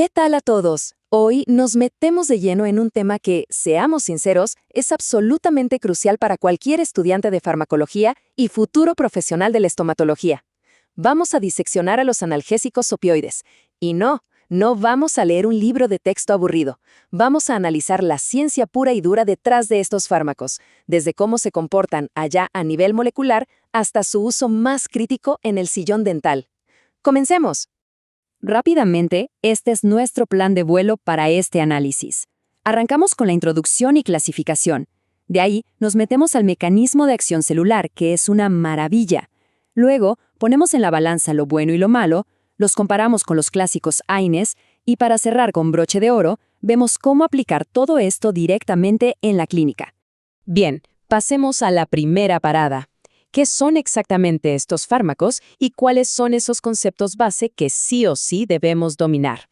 ¿Qué tal a todos? Hoy nos metemos de lleno en un tema que, seamos sinceros, es absolutamente crucial para cualquier estudiante de farmacología y futuro profesional de la estomatología. Vamos a diseccionar a los analgésicos opioides. Y no vamos a leer un libro de texto aburrido. Vamos a analizar la ciencia pura y dura detrás de estos fármacos, desde cómo se comportan allá a nivel molecular hasta su uso más crítico en el sillón dental. ¡Comencemos! Rápidamente, este es nuestro plan de vuelo para este análisis. Arrancamos con la introducción y clasificación. De ahí, nos metemos al mecanismo de acción celular, que es una maravilla. Luego, ponemos en la balanza lo bueno y lo malo, los comparamos con los clásicos AINES y para cerrar con broche de oro, vemos cómo aplicar todo esto directamente en la clínica. Bien, pasemos a la primera parada. ¿Qué son exactamente estos fármacos y cuáles son esos conceptos base que sí o sí debemos dominar?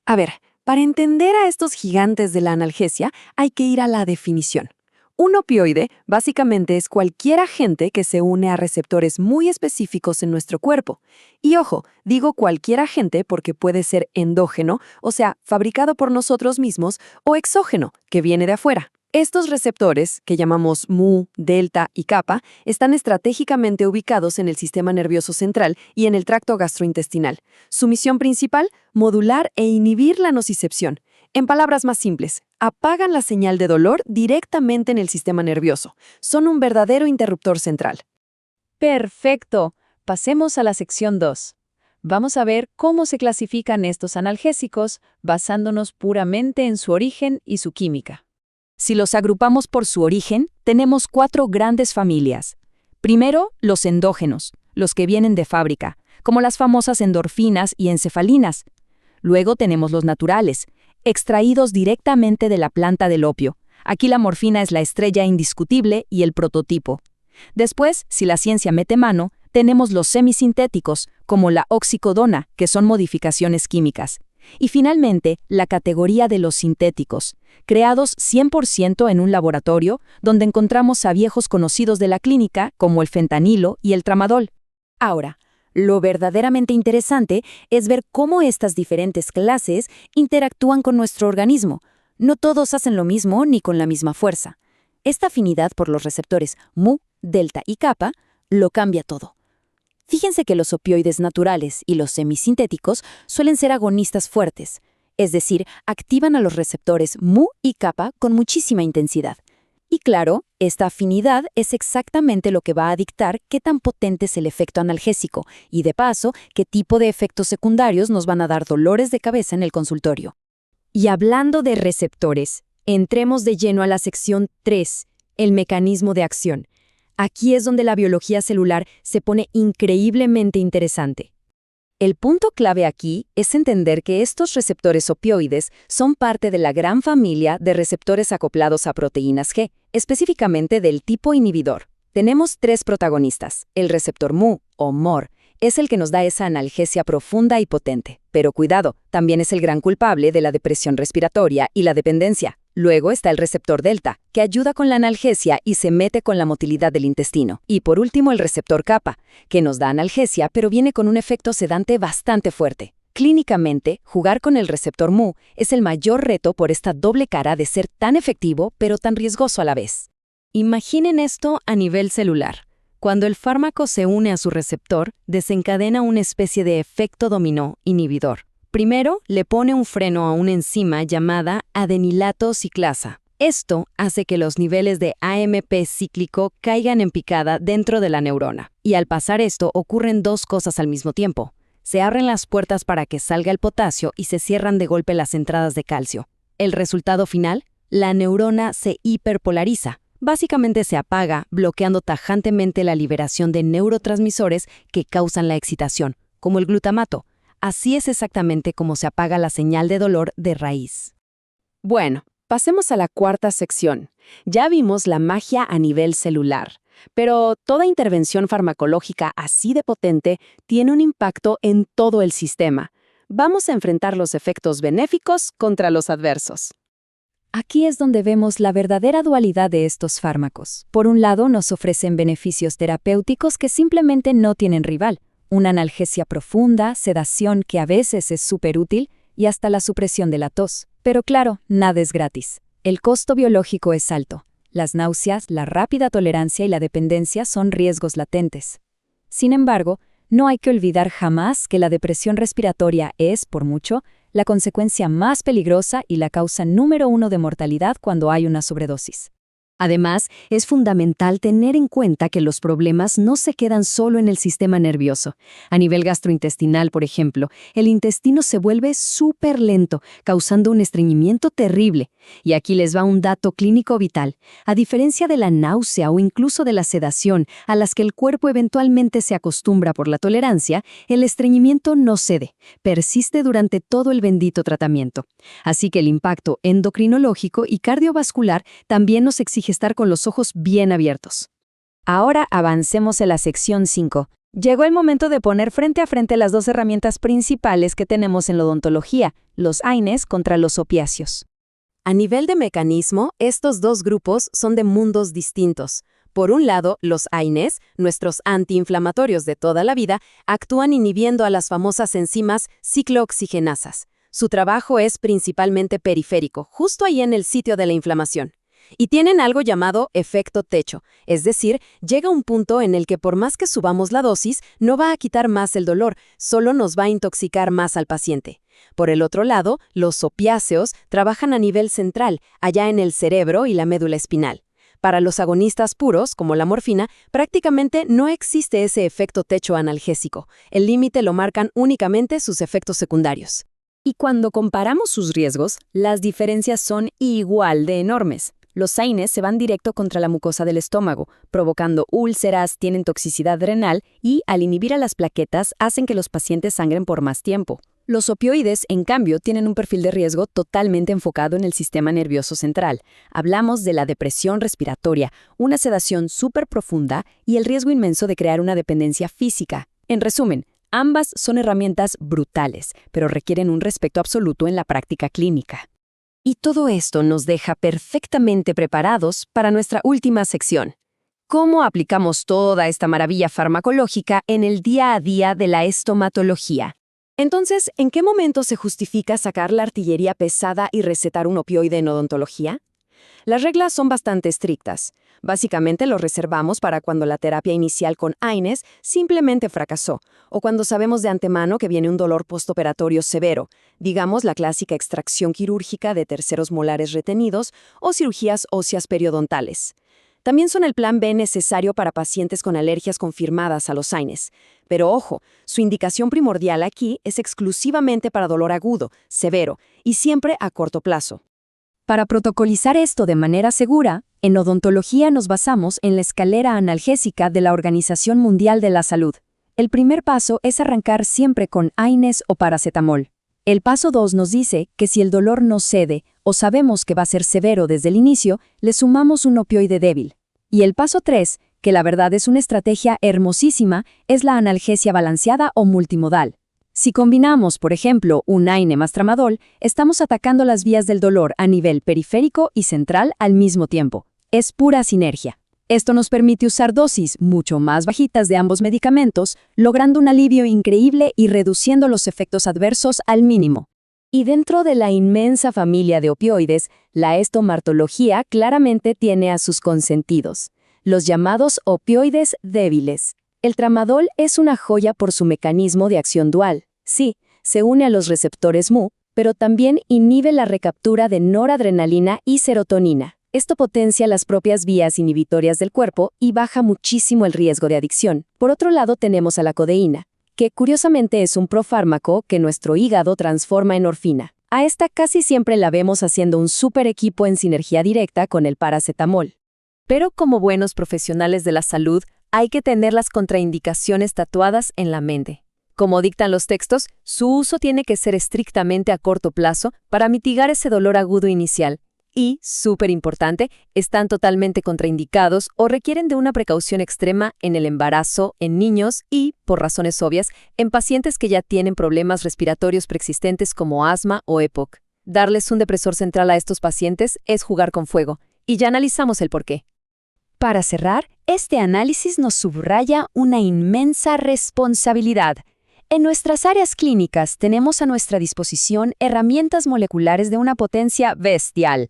A ver, para entender a estos gigantes de la analgesia hay que ir a la definición. Un opioide básicamente es cualquier agente que se une a receptores muy específicos en nuestro cuerpo. Y ojo, digo cualquier agente porque puede ser endógeno, o sea, fabricado por nosotros mismos, o exógeno, que viene de afuera. Estos receptores, que llamamos mu, delta y kappa, están estratégicamente ubicados en el sistema nervioso central y en el tracto gastrointestinal. Su misión principal, modular e inhibir la nocicepción. En palabras más simples, apagan la señal de dolor directamente en el sistema nervioso. Son un verdadero interruptor central. Perfecto. Pasemos a la sección 2. Vamos a ver cómo se clasifican estos analgésicos basándonos puramente en su origen y su química. Si los agrupamos por su origen, tenemos 4 grandes familias. Primero, los endógenos, los que vienen de fábrica, como las famosas endorfinas y encefalinas. Luego tenemos los naturales, extraídos directamente de la planta del opio. Aquí la morfina es la estrella indiscutible y el prototipo. Después, si la ciencia mete mano, tenemos los semisintéticos, como la oxicodona, que son modificaciones químicas. Y finalmente, la categoría de los sintéticos, creados 100% en un laboratorio, donde encontramos a viejos conocidos de la clínica, como el fentanilo y el tramadol. Ahora, lo verdaderamente interesante es ver cómo estas diferentes clases interactúan con nuestro organismo. No todos hacen lo mismo ni con la misma fuerza. Esta afinidad por los receptores mu, delta y kappa lo cambia todo. Fíjense que los opioides naturales y los semisintéticos suelen ser agonistas fuertes, es decir, activan a los receptores mu y kappa con muchísima intensidad. Y claro, esta afinidad es exactamente lo que va a dictar qué tan potente es el efecto analgésico y, de paso, qué tipo de efectos secundarios nos van a dar dolores de cabeza en el consultorio. Y hablando de receptores, entremos de lleno a la sección 3, el mecanismo de acción. Aquí es donde la biología celular se pone increíblemente interesante. El punto clave aquí es entender que estos receptores opioides son parte de la gran familia de receptores acoplados a proteínas G, específicamente del tipo inhibidor. Tenemos 3 protagonistas. El receptor mu, o MOR, es el que nos da esa analgesia profunda y potente. Pero cuidado, también es el gran culpable de la depresión respiratoria y la dependencia. Luego está el receptor delta, que ayuda con la analgesia y se mete con la motilidad del intestino. Y por último el receptor kappa, que nos da analgesia pero viene con un efecto sedante bastante fuerte. Clínicamente, jugar con el receptor mu es el mayor reto por esta doble cara de ser tan efectivo pero tan riesgoso a la vez. Imaginen esto a nivel celular. Cuando el fármaco se une a su receptor, desencadena una especie de efecto dominó inhibidor. Primero, le pone un freno a una enzima llamada adenilato ciclasa. Esto hace que los niveles de AMP cíclico caigan en picada dentro de la neurona. Y al pasar esto, ocurren 2 cosas al mismo tiempo. Se abren las puertas para que salga el potasio y se cierran de golpe las entradas de calcio. El resultado final, la neurona se hiperpolariza. Básicamente se apaga, bloqueando tajantemente la liberación de neurotransmisores que causan la excitación, como el glutamato. Así es exactamente como se apaga la señal de dolor de raíz. Bueno, pasemos a la 4ª sección. Ya vimos la magia a nivel celular, pero toda intervención farmacológica así de potente tiene un impacto en todo el sistema. Vamos a enfrentar los efectos benéficos contra los adversos. Aquí es donde vemos la verdadera dualidad de estos fármacos. Por un lado, nos ofrecen beneficios terapéuticos que simplemente no tienen rival. Una analgesia profunda, sedación que a veces es súper útil, y hasta la supresión de la tos. Pero claro, nada es gratis. El costo biológico es alto. Las náuseas, la rápida tolerancia y la dependencia son riesgos latentes. Sin embargo, no hay que olvidar jamás que la depresión respiratoria es, por mucho, la consecuencia más peligrosa y la causa número 1 de mortalidad cuando hay una sobredosis. Además, es fundamental tener en cuenta que los problemas no se quedan solo en el sistema nervioso. A nivel gastrointestinal, por ejemplo, el intestino se vuelve súper lento, causando un estreñimiento terrible. Y aquí les va un dato clínico vital. A diferencia de la náusea o incluso de la sedación, a las que el cuerpo eventualmente se acostumbra por la tolerancia, el estreñimiento no cede, persiste durante todo el bendito tratamiento. Así que el impacto endocrinológico y cardiovascular también nos exige estar con los ojos bien abiertos. Ahora avancemos en la sección 5. Llegó el momento de poner frente a frente las dos herramientas principales que tenemos en la odontología, los AINES contra los opiáceos. A nivel de mecanismo, estos dos grupos son de mundos distintos. Por un lado, los AINES, nuestros antiinflamatorios de toda la vida, actúan inhibiendo a las famosas enzimas ciclooxigenasas. Su trabajo es principalmente periférico, justo ahí en el sitio de la inflamación. Y tienen algo llamado efecto techo, es decir, llega un punto en el que por más que subamos la dosis, no va a quitar más el dolor, solo nos va a intoxicar más al paciente. Por el otro lado, los opiáceos trabajan a nivel central, allá en el cerebro y la médula espinal. Para los agonistas puros, como la morfina, prácticamente no existe ese efecto techo analgésico. El límite lo marcan únicamente sus efectos secundarios. Y cuando comparamos sus riesgos, las diferencias son igual de enormes. Los AINES se van directo contra la mucosa del estómago, provocando úlceras, tienen toxicidad renal y, al inhibir a las plaquetas, hacen que los pacientes sangren por más tiempo. Los opioides, en cambio, tienen un perfil de riesgo totalmente enfocado en el sistema nervioso central. Hablamos de la depresión respiratoria, una sedación súper profunda y el riesgo inmenso de crear una dependencia física. En resumen, ambas son herramientas brutales, pero requieren un respeto absoluto en la práctica clínica. Y todo esto nos deja perfectamente preparados para nuestra última sección. ¿Cómo aplicamos toda esta maravilla farmacológica en el día a día de la estomatología? Entonces, ¿en qué momento se justifica sacar la artillería pesada y recetar un opioide en odontología? Las reglas son bastante estrictas. Básicamente lo reservamos para cuando la terapia inicial con AINES simplemente fracasó, o cuando sabemos de antemano que viene un dolor postoperatorio severo, digamos la clásica extracción quirúrgica de terceros molares retenidos o cirugías óseas periodontales. También son el plan B necesario para pacientes con alergias confirmadas a los AINES. Pero ojo, su indicación primordial aquí es exclusivamente para dolor agudo, severo y siempre a corto plazo. Para protocolizar esto de manera segura, en odontología nos basamos en la escalera analgésica de la Organización Mundial de la Salud. El primer paso es arrancar siempre con AINES o paracetamol. El paso 2 nos dice que si el dolor no cede o sabemos que va a ser severo desde el inicio, le sumamos un opioide débil. Y el paso 3, que la verdad es una estrategia hermosísima, es la analgesia balanceada o multimodal. Si combinamos, por ejemplo, un AINE más tramadol, estamos atacando las vías del dolor a nivel periférico y central al mismo tiempo. Es pura sinergia. Esto nos permite usar dosis mucho más bajitas de ambos medicamentos, logrando un alivio increíble y reduciendo los efectos adversos al mínimo. Y dentro de la inmensa familia de opioides, la estomatología claramente tiene a sus consentidos, los llamados opioides débiles. El tramadol es una joya por su mecanismo de acción dual. Sí, se une a los receptores Mu, pero también inhibe la recaptura de noradrenalina y serotonina. Esto potencia las propias vías inhibitorias del cuerpo y baja muchísimo el riesgo de adicción. Por otro lado tenemos a la codeína, que curiosamente es un profármaco que nuestro hígado transforma en orfina. A esta casi siempre la vemos haciendo un súper equipo en sinergia directa con el paracetamol. Pero como buenos profesionales de la salud, hay que tener las contraindicaciones tatuadas en la mente. Como dictan los textos, su uso tiene que ser estrictamente a corto plazo para mitigar ese dolor agudo inicial. Y, súper importante, están totalmente contraindicados o requieren de una precaución extrema en el embarazo, en niños y, por razones obvias, en pacientes que ya tienen problemas respiratorios preexistentes como asma o EPOC. Darles un depresor central a estos pacientes es jugar con fuego, y ya analizamos el porqué. Para cerrar, este análisis nos subraya una inmensa responsabilidad. En nuestras áreas clínicas tenemos a nuestra disposición herramientas moleculares de una potencia bestial.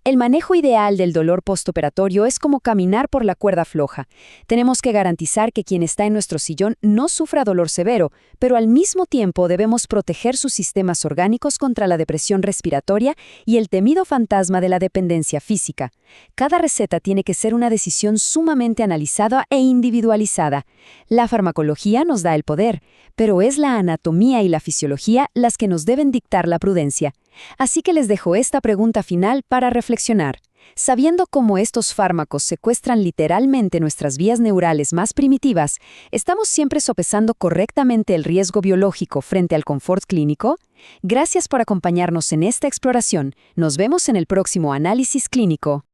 El manejo ideal del dolor postoperatorio es como caminar por la cuerda floja. Tenemos que garantizar que quien está en nuestro sillón no sufra dolor severo, pero al mismo tiempo debemos proteger sus sistemas orgánicos contra la depresión respiratoria y el temido fantasma de la dependencia física. Cada receta tiene que ser una decisión sumamente analizada e individualizada. La farmacología nos da el poder, pero es la anatomía y la fisiología las que nos deben dictar la prudencia. Así que les dejo esta pregunta final para reflexionar. Sabiendo cómo estos fármacos secuestran literalmente nuestras vías neurales más primitivas, ¿estamos siempre sopesando correctamente el riesgo biológico frente al confort clínico? Gracias por acompañarnos en esta exploración. Nos vemos en el próximo análisis clínico.